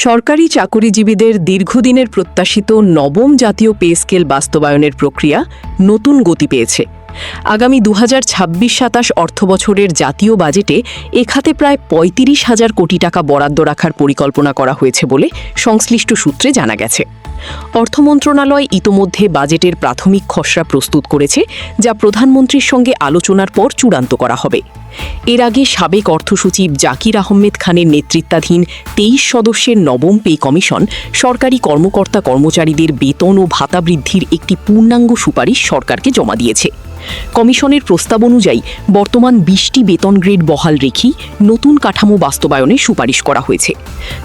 সরকারি চাকুরিজীবীদের দীর্ঘদিনের প্রত্যাশিত নবম জাতীয় পে স্কেল বাস্তবায়নের প্রক্রিয়া নতুন গতি পেয়েছে। আগামী 2026-27 অর্থবছরের জাতীয় বাজেটে এ খাতে প্রায় 35,000 কোটি টাকা বরাদ্দ রাখার পরিকল্পনা করা হয়েছে বলে সংশ্লিষ্ট সূত্রে জানা গেছে। অর্থ মন্ত্রণালয় ইতোমধ্যে বাজেটের প্রাথমিক খসড়া প্রস্তুত করেছে, যা প্রধানমন্ত্রীর সঙ্গে আলোচনার পর চূড়ান্ত করা হবে। এর আগে সাবেক অর্থসচিব জাকির আহমেদ খানের নেতৃত্বাধীন 23 সদস্যের নবম পে কমিশন সরকারি কর্মকর্তা কর্মচারীদের বেতন ও ভাতা বৃদ্ধির একটি পূর্ণাঙ্গ সুপারিশ সরকারকে জমা দিয়েছে। কমিশনের প্রস্তাব অনুযায়ী বর্তমান 20টি বেতন গ্রেড বহাল রেখেই নতুন কাঠামো বাস্তবায়নের সুপারিশ করা হয়েছে।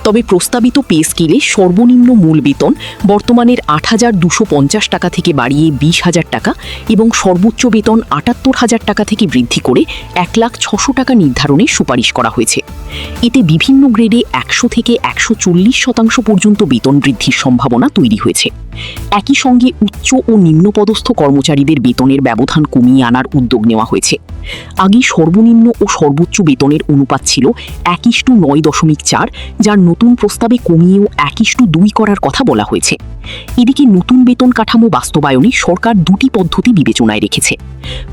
তবে প্রস্তাবিত পে স্কেলে সর্বনিম্ন মূল বেতন বর্তমানের 8,250 টাকা থেকে বাড়িয়ে 20,000 টাকা এবং সর্বোচ্চ বেতন 78,000 টাকা থেকে বৃদ্ধি করে 1,06,000 টাকা নির্ধারণের সুপারিশ করা হয়েছে। এতে বিভিন্ন গ্রেডে 100 থেকে 140% পর্যন্ত বেতন বৃদ্ধির সম্ভাবনা তৈরি হয়েছে। একই সঙ্গে উচ্চ ও নিম্নপদস্থ কর্মচারীদের বেতনের ব্যবধান কমিয়ে আনার উদ্যোগ নেওয়া হয়েছে। আগে সর্বনিম্ন ও সর্বোচ্চ বেতনের অনুপাত ছিল 1:9.4, যার নতুন প্রস্তাবে কমিয়েও 1:2 করার কথা বলা হয়েছে। এদিকে নতুন বেতন কাঠামো বাস্তবায়নে সরকার দুটি পদ্ধতি বিবেচনায় রেখেছে।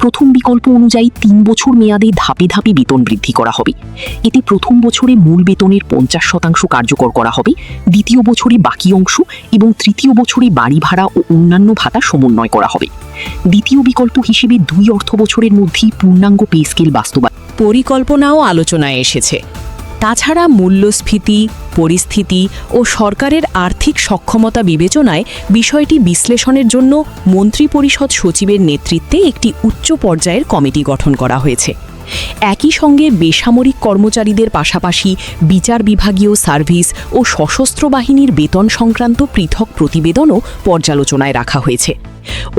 প্রথম বিকল্প অনুযায়ী 3 বছর মেয়াদে ধাপে ধাপে বেতন বৃদ্ধি করা হবে। এতে প্রথম বছরে মূল বেতনের 50% কার্যকর করা হবে, দ্বিতীয় বছরে বাকি অংশ এবং তৃতীয় বছরে বাড়ি ভাড়া ও অন্যান্য ভাতা সমন্বয় করা হবে। দ্বিতীয় বিকল্প হিসেবে 2 অর্থ বছরের মধ্যেই পূর্ণাঙ্গ পে স্কেল বাস্তবায়ন পরিকল্পনাও আলোচনায় এসেছে। তাছাড়া মূল্যস্ফীতি পরিস্থিতি ও সরকারের আর্থিক সক্ষমতা বিবেচনায় বিষয়টি বিশ্লেষণের জন্য মন্ত্রিপরিষদ সচিবের নেতৃত্বে একটি উচ্চ পর্যায়ের কমিটি গঠন করা হয়েছে। একই সঙ্গে বেসামরিক কর্মচারীদের পাশাপাশি বিচার বিভাগীয় সার্ভিস ও সশস্ত্র বাহিনীর বেতন সংক্রান্ত পৃথক প্রতিবেদনও পর্যালোচনায় রাখা হয়েছে।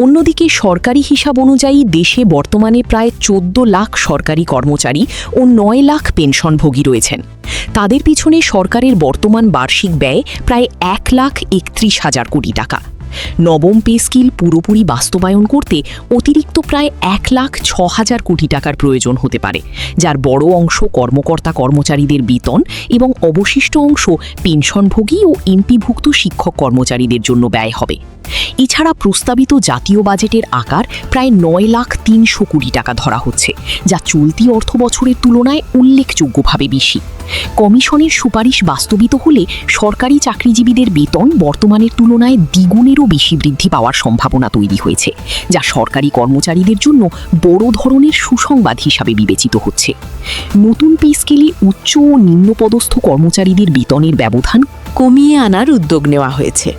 অন্যদিকে সরকারি হিসাব অনুযায়ী দেশে বর্তমানে প্রায় 14 লাখ সরকারি কর্মচারী ও 9 লাখ পেনশনভোগী রয়েছেন। তাদের পিছনে সরকারের বর্তমান বার্ষিক ব্যয় প্রায় 1,31,000 কোটি টাকা। নবম পে স্কেল পুরোপুরি বাস্তবায়ন করতে অতিরিক্ত প্রায় 1,06,000 কোটি টাকার প্রয়োজন হতে পারে, যার বড় অংশ কর্মকর্তা কর্মচারীদের বেতন এবং অবশিষ্ট অংশ পেনশনভোগী ও এমপিভুক্ত শিক্ষক কর্মচারীদের জন্য ব্যয় হবে। এছাড়া প্রস্তাবিত জাতীয় বাজেটের আকার প্রায় 9,03,000 কোটি টাকা ধরা হচ্ছে, যা চলতি অর্থ বছরের তুলনায় উল্লেখযোগ্যভাবে বেশি। কমিশনের সুপারিশ বাস্তবিত হলে সরকারি চাকরিজীবীদের বেতন বর্তমানের তুলনায় দ্বিগুণেরও বেশি বৃদ্ধি পাওয়ার সম্ভাবনা তৈরি হয়েছে, যা সরকারি কর্মচারীদের জন্য বড় ধরনের সুসংবাদ হিসাবে বিবেচিত হচ্ছে। নতুন পে স্কেলে উচ্চ ও নিম্নপদস্থ কর্মচারীদের বেতনের ব্যবধান কমিয়ে আনার উদ্যোগ নেওয়া হয়েছে।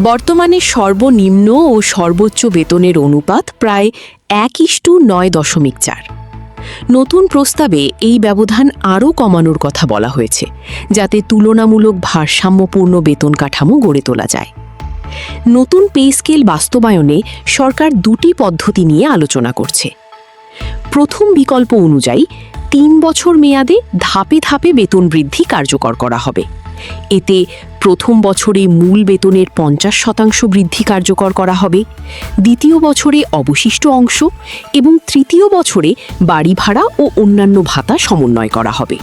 বর্তমানে সর্বনিম্ন ও সর্বোচ্চ বেতনের অনুপাত প্রায় 1:9.4। নতুন প্রস্তাবে এই ব্যবধান আরও কমানোর কথা বলা হয়েছে, যাতে তুলনামূলক ভারসাম্যপূর্ণ বেতন কাঠামো গড়ে তোলা যায়। নতুন পে স্কেল বাস্তবায়নে সরকার দুটি পদ্ধতি নিয়ে আলোচনা করছে। প্রথম বিকল্প অনুযায়ী 3 বছর মেয়াদে ধাপে ধাপে বেতন বৃদ্ধি কার্যকর করা হবে। এতে প্রথম বছরে মূল বেতনের 50% বৃদ্ধি কার্যকর করা হবে, দ্বিতীয় বছরে অবশিষ্ট অংশ এবং তৃতীয় বছরে বাড়ি ভাড়া ও অন্যান্য ভাতা সমন্বয় করা হবে।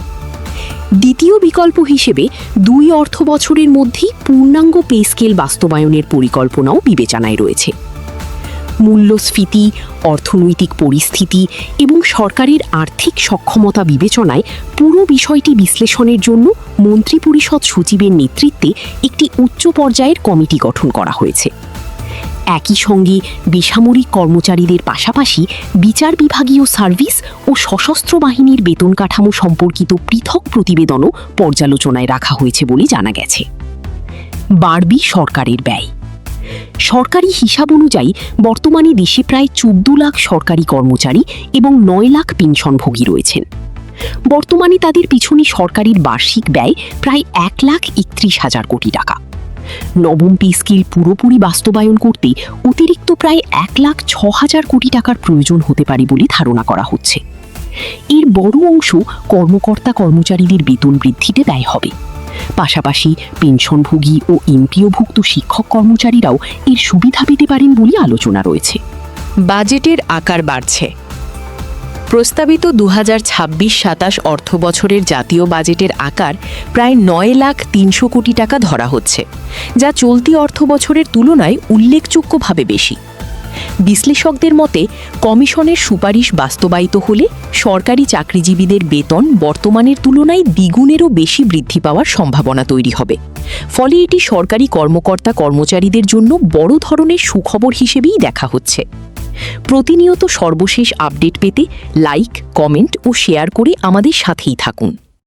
দ্বিতীয় বিকল্প হিসেবে 2 অর্থ বছরের মধ্যেই পূর্ণাঙ্গ পে স্কেল বাস্তবায়নের পরিকল্পনাও বিবেচনায় রয়েছে। মূল্যস্ফীতি, অর্থনৈতিক পরিস্থিতি এবং সরকারের আর্থিক সক্ষমতা বিবেচনায় পুরো বিষয়টি বিশ্লেষণের জন্য মন্ত্রিপরিষদ সচিবের নেতৃত্বে একটি উচ্চ পর্যায়ের কমিটি গঠন করা হয়েছে। একই সঙ্গে বেসামরিক কর্মচারীদের পাশাপাশি বিচার বিভাগীয় সার্ভিস ও সশস্ত্র বাহিনীর বেতন কাঠামো সম্পর্কিত পৃথক প্রতিবেদনও পর্যালোচনায় রাখা হয়েছে বলে জানা গেছে। বাড়বে সরকারের ব্যয়। সরকারি হিসাব অনুযায়ী বর্তমানে দেশে প্রায় 14 লাখ সরকারি কর্মচারী এবং 9 লাখ পেনশনভোগী রয়েছেন। বর্তমানে তাদের পিছনে সরকারের বার্ষিক ব্যয় প্রায় 1,31,000 কোটি টাকা। নবম পে স্কেল পুরোপুরি বাস্তবায়ন করতে অতিরিক্ত প্রায় 1,06,000 কোটি টাকার প্রয়োজন হতে পারে বলে ধারণা করা হচ্ছে। এর বড় অংশ কর্মকর্তা কর্মচারীদের বেতন বৃদ্ধিতে ব্যয় হবে। পাশাপাশি পেনশনভোগী ও এমপিওভুক্ত শিক্ষক কর্মচারীরাও এর সুবিধা পেতে পারেন বলে আলোচনা রয়েছে। বাজেটের আকার বাড়ছে। প্রস্তাবিত 2026-27 অর্থবছরের জাতীয় বাজেটের আকার প্রায় 9,300,000 কোটি টাকা ধরা হচ্ছে, যা চলতি অর্থবছরের তুলনায় উল্লেখযোগ্যভাবে বেশি। বিশ্লেষকদের মতে কমিশনের সুপারিশ বাস্তবায়িত হলে সরকারি চাকরিজীবীদের বেতন বর্তমানের তুলনায় দ্বিগুণেরও বেশি বৃদ্ধি পাওয়ার সম্ভাবনা তৈরি হবে। ফলে এটি সরকারি কর্মকর্তা কর্মচারীদের জন্য বড় ধরনের সুখবর হিসেবেই দেখা হচ্ছে। প্রতিনিয়ত সর্বশেষ আপডেট পেতে লাইক, কমেন্ট ও শেয়ার করে আমাদের সাথেই থাকুন।